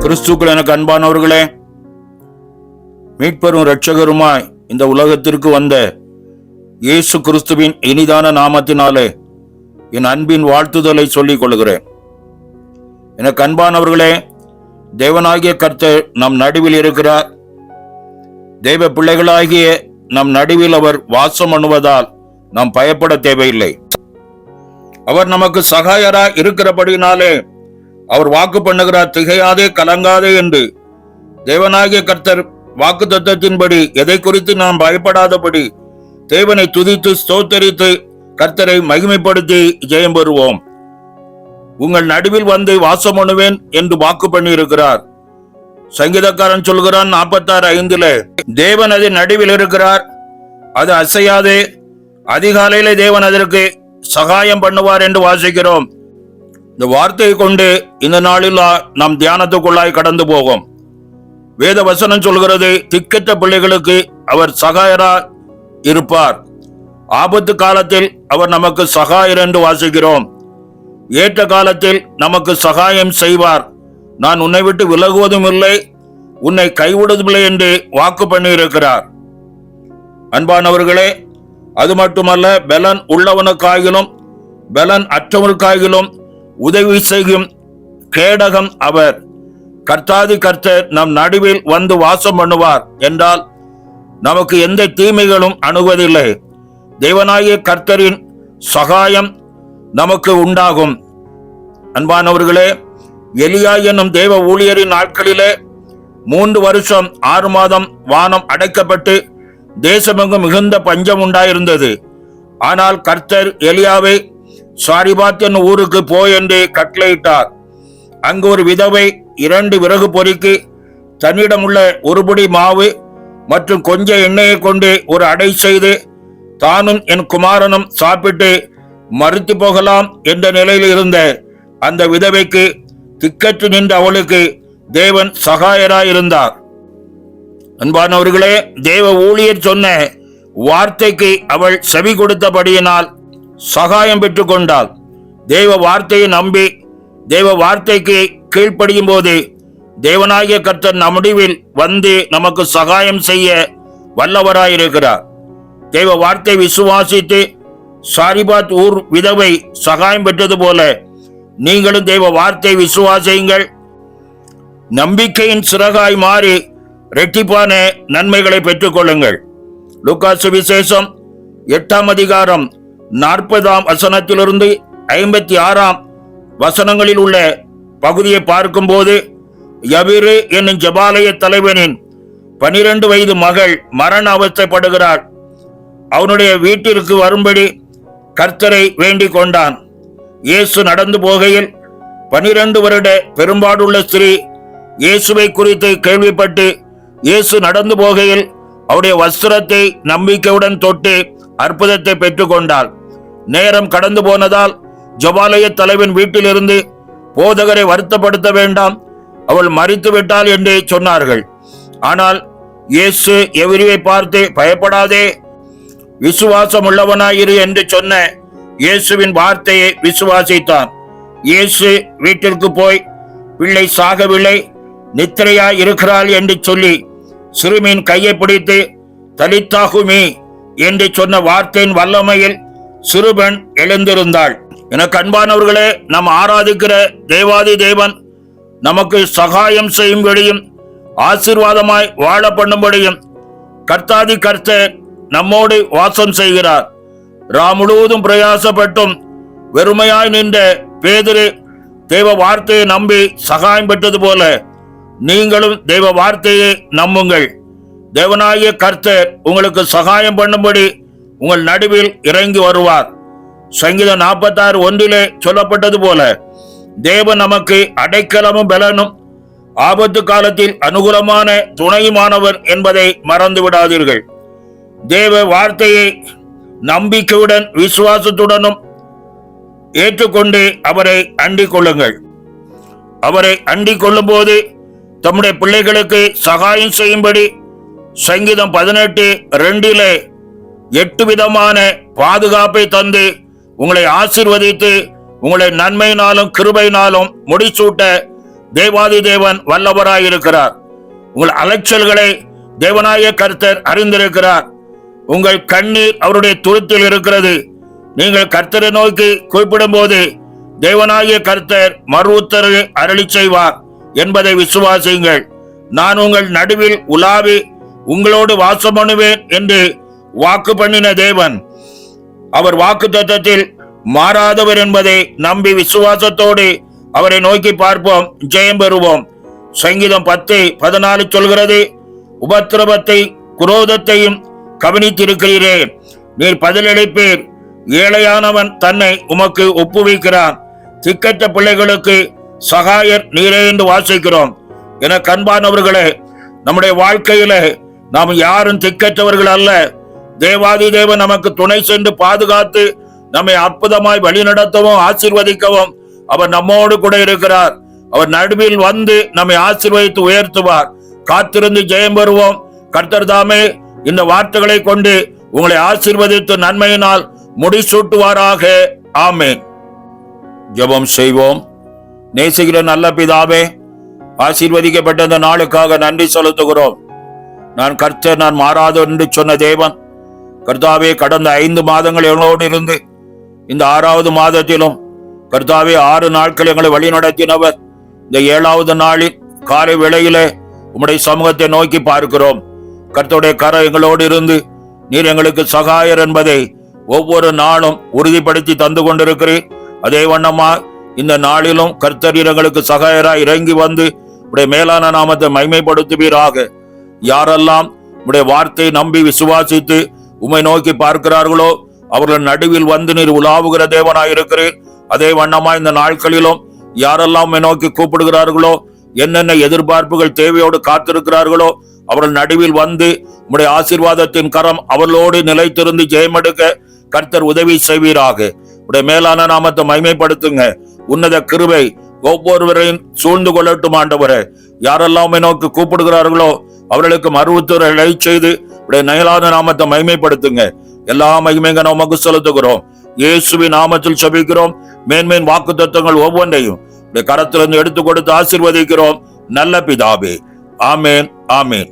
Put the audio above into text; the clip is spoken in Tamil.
கிறிஸ்துக்கள் எனக்கு அன்பானவர்களே, மீட்பரும் இரட்சகருமாய் இந்த உலகத்திற்கு வந்த இயேசு கிறிஸ்துவின் இனிதான நாமத்தினாலே என் அன்பின் வாழ்த்துதலை சொல்லிக் கொள்கிறேன். எனக்கு அன்பானவர்களே, தேவனாகிய கர்த்தர் நம் நடுவில் இருக்கிறார். தேவ பிள்ளைகளாகிய நம் நடுவில் அவர் வாசம் பண்ணுவதால் நாம் பயப்பட தேவையில்லை. அவர் நமக்கு சகாயராய் இருக்கிறபடினாலே அவர் வாக்கு பண்ணுகிறார், திகையாதே கலங்காதே என்று. தேவனாகிய கர்த்தர் வாக்கு தத்தத்தின்படி எதை குறித்து நாம் பயப்படாதபடி தேவனை துதித்து ஸ்தோத்தரித்து கர்த்தரை மகிமைப்படுத்தி ஜெயம் பெறுவோம். உங்கள் நடுவில் வந்து வாசம் பண்ணுவேன் என்று வாக்கு பண்ணி இருக்கிறார். சங்கீதக்காரன் சொல்கிறான் 46:5, தேவன் அதன் நடுவில் இருக்கிறார், அது அசையாதே, அதிகாலையிலே தேவன் அதற்கு சகாயம் பண்ணுவார் என்று வாசிக்கிறோம். இந்த வார்த்தையை கொண்டு இந்த நாளில் நாம் தியானத்துக்குள்ளாய் கடந்து போகும். வேத வசனம் சொல்கிறது, திக்கற்ற பிள்ளைகளுக்கு அவர் சகாயரா இருப்பார். ஆபத்து காலத்தில் அவர் நமக்கு சகாயர் என்று வாசிக்கிறோம். ஏற்ற காலத்தில் நமக்கு சகாயம் செய்வார். நான் உன்னை விட்டு விலகுவதும் இல்லை, உன்னை கைவிடுவதில்லை என்று வாக்கு பண்ணி இருக்கிறார். அன்பானவர்களே, அது மட்டுமல்ல, பலன் உள்ளவனுக்காகிலும் பலன் அற்றவனுக்காகிலும் உதவி செய்யும் கேடகம் அவர். கர்த்தாதி கர்த்தர் நம் நடுவில் வந்து வாசம் பண்ணுவார் என்றால் நமக்கு எந்த தீமைகளும் அணுகுவதில்லை. தேவனாகிய கர்த்தரின் சகாயம் நமக்கு உண்டாகும். அன்பானவர்களே, எலியா என்னும் தேவ ஊழியரின் நாட்களிலே 3 வருஷம் 6 மாதம் வானம் அடைக்கப்பட்டு தேசமெங்கும் மிகுந்த பஞ்சம் உண்டாயிருந்தது. ஆனால் கர்த்தர் எலியாவை சாரிபாத் என்னும் ஊருக்கு போய் என்று கட்டளையிட்டார். அங்கு ஒரு விதவை 2 விறகு பொறுக்கி தன்னிடமுள்ள ஒருபடி மாவு மற்றும் கொஞ்சம் எண்ணெயை கொண்டு ஒரு அடை செய்து தானும் என் குமாரனும் சாப்பிட்டு மரித்து போகலாம் என்ற நிலையில் இருந்த அந்த விதவைக்கு திக்கற்று நின்ற அவளுக்கு தேவன் சகாயராயிருந்தார். அன்பானவர்களே, தேவ ஊழியர் சொன்ன வார்த்தைக்கு அவள் செவி கொடுத்தபடியினால் சகாயம் பெற்றுக் கொண்டாள். தேவ வார்த்தையை நம்பி தேவ வார்த்தைக்கு கீழ்ப்படியும் போது தேவனாகிய கர்த்தர் நம்முடிவில் வந்து நமக்கு சகாயம் செய்ய வல்லவராயிருக்கிறார். தேவ வார்த்தை விசுவாசித்து சாரிபாத் ஊர் விதவை சகாயம் பெற்றது போல நீங்களும் தேவ வார்த்தை விசுவாசியுங்கள். நம்பிக்கையின் சிறகாய் மாறி இரட்டிப்பான நன்மைகளை பெற்றுக் கொள்ளுங்கள். லூக்கா சுவிசேஷம் 8ஆம் அதிகாரம் 40ஆம் வசனத்திலிருந்து 56ஆம் வசனங்களில் உள்ள பகுதியை பார்க்கும்போது, யபிரு என்னும் ஜெபாலய தலைவனின் 12 வயது மகள் மரண அவஸ்தைப்படுகிறாள். அவனுடைய வீட்டிற்கு வரும்படி கர்த்தரை வேண்டிக் கொண்டான். இயேசு நடந்து போகையில் 12 வருட பெரும்பாடுள்ள ஸ்திரீ இயேசுவை குறித்து கேள்விப்பட்டு இயேசு நடந்து போகையில் அவருடைய வஸ்திரத்தை நம்பிக்கையுடன் தொட்டு அற்புதத்தை பெற்றுக் கொண்டாள். நேரம் கடந்து போனதால் ஜெபாலய தலைவன் வீட்டிலிருந்து போதகரை வருத்தப்படுத்த வேண்டாம், அவள் மரித்து விட்டாள் என்று சொன்னார்கள். ஆனால் இயேசு எவரியை பார்த்து, பயப்படாதே, விசுவாசம் உள்ளவனாயிரு என்று சொன்ன இயேசுவின் வார்த்தையை விசுவாசித்தான். இயேசு வீட்டிற்கு போய், பிள்ளை சாகவில்லை, நித்திரையாய் இருக்கிறாள் என்று சொல்லி சிறுமியின் கையை பிடித்து தலித்தாகுமி என்று சொன்ன வார்த்தையின் வல்லமையில் சிறுவன் எழுந்திருந்தாள். எனக்கு அன்பானவர்களே, நாம் ஆராதிக்கிற தேவாதி தேவன் நமக்கு சகாயம் செய்யும்படியும் ஆசீர்வாதமாய் வாழ பண்ணும்படியும் கர்த்தாதி கர்த்தர் நம்மோடு வாசம் செய்கிறார். முழுவதும் பிரயாசப்பட்டும் வெறுமையாய் நின்ற பேதுரு தேவ வார்த்தையை நம்பி சகாயம் பெற்றது போல நீங்களும் தேவ வார்த்தையை நம்புங்கள். தேவனாகிய கர்த்தர் உங்களுக்கு சகாயம் பண்ணும்படி உங்கள் நடுவில் இறங்கி வருவார். சங்கீதம் 46:1 சொல்லப்பட்டது போல தேவன் நமக்கு அடைக்கலமும் பலனும் ஆபத்து காலத்தில் அனுகூலமான துணையுமானவர் என்பதை மறந்து விடாதீர்கள். தேவ வார்த்தையை நம்பிக்கையுடன் விசுவாசத்துடனும் ஏற்றுக்கொண்டு அவரை அண்டிக் கொள்ளுங்கள். அவரை அண்டிக் கொள்ளும் போது தம்முடைய பிள்ளைகளுக்கு சகாயம் செய்யும்படி சங்கீதம் 18:2 8 விதமான பாதுகாப்பை தந்து உங்களை ஆசீர்வதித்து உங்களை நன்மையினாலும் கிருபையினாலும் முடிசூட்ட தேவாதி தேவன் வல்லவராயிருக்கிறார். உங்கள் அலைச்சல்களை தேவனாய கர்த்தர் அறிந்திருக்கிறார். உங்கள் கண்ணீர் அவருடைய துருத்தில் இருக்கிறது. நீங்கள் கர்த்தரை நோக்கி கூப்பிடும் போது தேவனாகிய கர்த்தர் மறு உத்தரவு அருளி செய்வார் என்பதை விசுவாசியுங்கள். நான் உங்கள் நடுவில் உலாவி உங்களோடு வாசம் பண்ணுவேன் என்று வாக்கு பண்ணின தேவன் அவர் வாக்கு தத்தத்தில் மாறாதவர் என்பதை நம்பி விசுவாசத்தோடு அவரை நோக்கி பார்ப்போம், ஜெயம் பெறுவோம். சங்கீதம் 10:14 சொல்கிறது, உபத்திரவத்தை குரோதத்தையும் கவனித்திருக்கிறீரே, நீர் பதிலளிப்பீர். ஏழையானவன் தன்னை உமக்கு ஒப்புவிக்கிறான். திக்கற்ற பிள்ளைகளுக்கு சகாயர் நீரே என்று வாசிக்கிறோம். என கண்பானவர்களே, நம்முடைய வாழ்க்கையில நாம் யாரும் திக்கற்றவர்கள் அல்ல. தேவாதி தேவன் நமக்கு துணை சென்று பாதுகாத்து நம்மை அற்புதமாய் வழிநடத்தவும் ஆசீர்வதிக்கவும் அவர் நம்மோடு கூட இருக்கிறார். அவர் நடுவில் வந்து நம்மை ஆசீர்வதித்து உயர்த்துவார். காத்திருந்து ஜெயம் பெறுவோம். கர்த்தர் தாமே இந்த வார்த்தைகளை கொண்டு உங்களை ஆசீர்வதித்து நன்மையினால் முடிசூட்டுவாராக. ஆமென். ஜெபம் செய்வோம். நேசிக்கிற நல்ல பிதாவே, ஆசீர்வதிக்கப்பட்ட இந்த நாளுக்காக நன்றி செலுத்துகிறோம். நான் கர்த்தர், நான் மாறாத என்று சொன்ன தேவன் கர்த்தாவே, கடந்த 5 மாதங்கள் எங்களோடு இருந்து இந்த 6வது மாதத்திலும் கர்த்தாவே 6 நாட்கள் எங்களை வழி நடத்தினவர். இந்த 7வது நாளில் காலை வேளையிலே உம்முடைய சமூகத்தை நோக்கி பார்க்கிறோம். கர்த்தருடைய கரம் எங்களோடு இருந்து நீர் எங்களுக்கு சகாயர் என்பதை ஒவ்வொரு நாளும் உறுதிப்படுத்தி தந்து கொண்டிருக்கிறீர். அதே வண்ணமா இந்த நாளிலும் கர்த்தர் எங்களுக்கு சகாயராய் இறங்கி வந்து உடைய மேலான நாமத்தை மகிமைப்படுத்துவீராக. யாரெல்லாம் உடைய வார்த்தையை நம்பி விசுவாசித்து உம்மை நோக்கி பார்க்கிறார்களோ அவர்கள் நடுவில் வந்து நீர் உலாவுகிற தேவனாயிருக்கிறீர். அதே வண்ணமா இந்த நாட்களிலும் யாரெல்லாம் உம்மை நோக்கி கூப்பிடுகிறார்களோ, என்னென்ன எதிர்பார்ப்புகள் தேவையோடு காத்திருக்கிறார்களோ அவர்கள் நடுவில் வந்து உம்முடைய ஆசீர்வாதத்தின் கரம் அவர்களோடு நிலைத்திருந்து ஜெயமெடுக்க கர்த்தர் உதவி செய்வீராக. உடைய மேலான நாமத்தை மகிமைப்படுத்துங்க. உன்னத கிருபை ஒவ்வொருவரையும் சூழ்ந்து கொள்ளட்டும் ஆண்டவரே. யாரெல்லாம் உம்மை நோக்கி கூப்பிடுகிறார்களோ அவர்களுக்கு மறு உத்தரவை செய்து உடைய மேலான நாமத்தை மகிமைப்படுத்துங்க. எல்லா மகிமைங்க நமக்கு செலுத்துகிறோம். இயேசுவின் நாமத்தில் ஜெபிக்கிறோம். மேன்மேன் வாக்கு தத்தங்கள் ஒவ்வொன்றையும் கரத்திலிருந்து எடுத்து கொடுத்து ஆசீர்வதிக்கிறோம் நல்ல பிதாவே. ஆமேன், ஆமேன்.